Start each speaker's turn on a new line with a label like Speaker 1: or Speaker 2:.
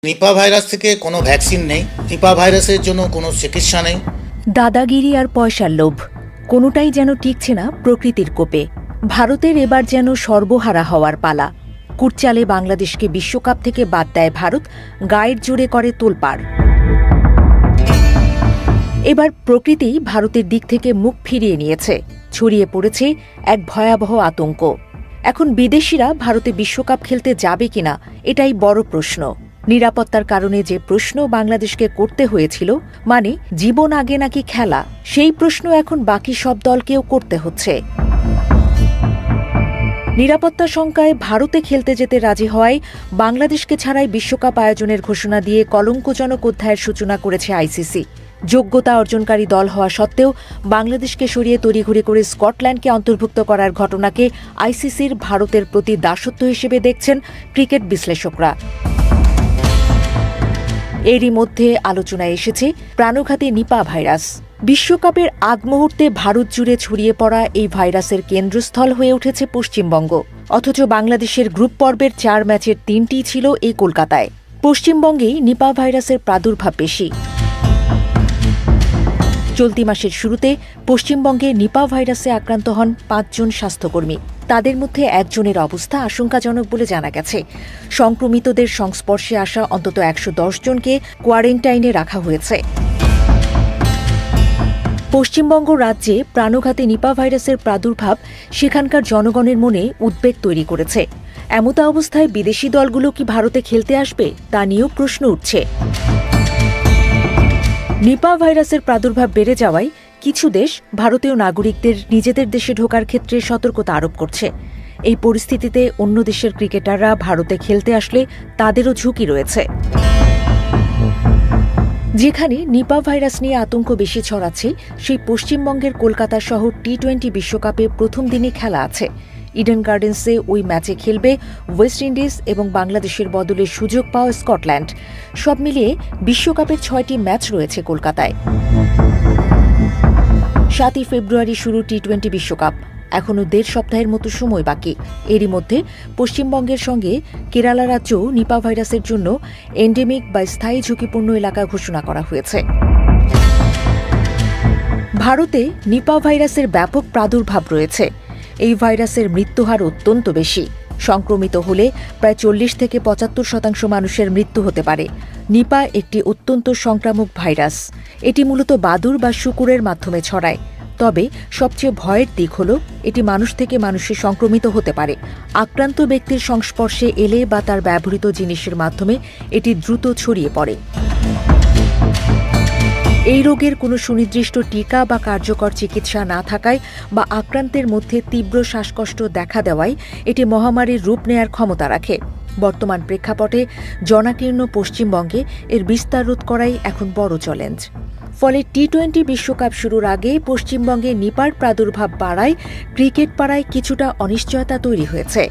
Speaker 1: Nipah virus থেকে কোনো vaccine নেই, নিপা ভাইরাসের জন্য কোনো চিকিৎসা নেই।
Speaker 2: দাদাগিরি আর পয়সার লোভ কোনোটাই যেন টিকছে না প্রকৃতির কোপে। ভারতের এবার যেন সর্বহারা হওয়ার পালা। কুটচালে বাংলাদেশকে বিশ্বকাপ থেকে বাদ দেয় ভারত, গায়ের জোরে করে তোলপাড়। এবার প্রকৃতি ভারতের দিক থেকে মুখ ফিরিয়ে নিয়েছে, ছড়িয়ে পড়েছে এক ভয়াবহ আতঙ্ক। এখন বিদেশিরা ভারতে বিশ্বকাপ খেলতে যাবে কিনা এটাই বড় প্রশ্ন। নিরাপত্তার কারণে যে প্রশ্ন বাংলাদেশকে করতে হয়েছিল, মানে জীবন আগে নাকি খেলা, সেই প্রশ্ন এখন বাকি সব দলকেও করতে হচ্ছে। নিরাপত্তা শঙ্কায় ভারতে খেলতে যেতে রাজি হওয়ায় বাংলাদেশকে ছাড়াই বিশ্বকাপ আয়োজনের ঘোষণা দিয়ে কলঙ্কজনক অধ্যায়ের সূচনা করেছে আইসিসি। যোগ্যতা অর্জনকারী দল হওয়া সত্ত্বেও বাংলাদেশকে সরিয়ে তড়িঘড়ি করে স্কটল্যান্ডকে অন্তর্ভুক্ত করার ঘটনাকে আইসিসির ভারতের প্রতি দাসত্ব হিসেবে দেখছেন ক্রিকেট বিশ্লেষকরা। এরই মধ্যে আলোচনায় এসেছে প্রাণঘাতী নিপা ভাইরাস। বিশ্বকাপের আগ মুহূর্তে ভারত জুড়ে ছড়িয়ে পড়া এই ভাইরাসের কেন্দ্রস্থল হয়ে উঠেছে পশ্চিমবঙ্গ। অথচ বাংলাদেশের গ্রুপ পর্বের 4 ম্যাচের 3টিই ছিল এই কলকাতায়। পশ্চিমবঙ্গেই নিপা ভাইরাসের প্রাদুর্ভাব বেশি। চলতি মাসের শুরুতে পশ্চিমবঙ্গে নিপা ভাইরাসে আক্রান্ত হন 5 জন স্বাস্থ্যকর্মী। তাদের মধ্যে একজনের অবস্থা আশঙ্কাজনক বলে জানা গেছে। সংক্রমিতদের সংস্পর্শে আসা অন্তত 110 জনকে কোয়ারেন্টাইনে রাখা হয়েছে। পশ্চিমবঙ্গ রাজ্যে প্রাণঘাতী নিপা ভাইরাসের প্রাদুর্ভাব সেখানকার জনগণের মনে উদ্বেগ তৈরি করেছে। এমতা অবস্থায় বিদেশি দলগুলো কি ভারতে খেলতে আসবে তা নিয়েও প্রশ্ন উঠছে। নিপা ভাইরাসের প্রাদুর্ভাব বেড়ে যাওয়ায় কিছু দেশ ভারতীয় নাগরিকদের নিজেদের দেশে ঢোকার ক্ষেত্রে সতর্কতা আরোপ করছে। এই পরিস্থিতিতে অন্য দেশের ক্রিকেটাররা ভারতে খেলতে আসলে তাদেরও ঝুঁকি রয়েছে। যেখানে নিপা ভাইরাস নিয়ে আতঙ্ক বেশি ছড়াচ্ছে, সেই পশ্চিমবঙ্গের কলকাতা শহর টি-20 বিশ্বকাপে প্রথম দিনে খেলা আছে। ইডেন গার্ডেন্সে ওই ম্যাচে খেলবে ওয়েস্ট ইন্ডিজ এবং বাংলাদেশের বদলে সুযোগ পাওয়া স্কটল্যান্ড। সব মিলিয়ে বিশ্বকাপের 6টি ম্যাচ রয়েছে কলকাতায়। 7ই ফেব্রুয়ারি শুরু টি-20 বিশ্বকাপ। এখনও 1.5 সপ্তাহের মতো সময় বাকি। এরই মধ্যে পশ্চিমবঙ্গের সঙ্গে কেরালা রাজ্যও নিপা ভাইরাসের জন্য এন্ডেমিক বা স্থায়ী ঝুঁকিপূর্ণ এলাকা ঘোষণা করা হয়েছে। ভারতে নিপা ভাইরাসের ব্যাপক প্রাদুর্ভাব রয়েছে। এই ভাইরাসের মৃত্যুহার অত্যন্ত বেশি। সংক্রমিত হলে প্রায় 40 থেকে 75% মানুষের মৃত্যু হতে পারে। নিপা একটি অত্যন্ত সংক্রামক ভাইরাস। এটি মূলত বাদুড় বা শূকরের মাধ্যমে ছড়ায়। তবে সবচেয়ে ভয়ের দিক হল এটি মানুষ থেকে মানুষে সংক্রমিত হতে পারে। আক্রান্ত ব্যক্তির সংস্পর্শে এলে বা তার ব্যবহৃত জিনিসের মাধ্যমে এটি দ্রুত ছড়িয়ে পড়ে। এই রোগের কোনো সুনির্দিষ্ট টিকা বা কার্যকর চিকিৎসা না থাকায় বা আক্রান্তের মধ্যে তীব্র শ্বাসকষ্ট দেখা দেওয়ায় এটি মহামারীর রূপ নেয়ার ক্ষমতা রাখে। বর্তমান প্রেক্ষাপটে জনাকীর্ণ পশ্চিমবঙ্গে এর বিস্তার রোধ করাই এখন বড় চ্যালেঞ্জ। ফলে টি-20 বিশ্বকাপ শুরুর আগে পশ্চিমবঙ্গে নিপার প্রাদুর্ভাব বাড়ায় ক্রিকেট পাড়ায় কিছুটা অনিশ্চয়তা তৈরি হয়েছে।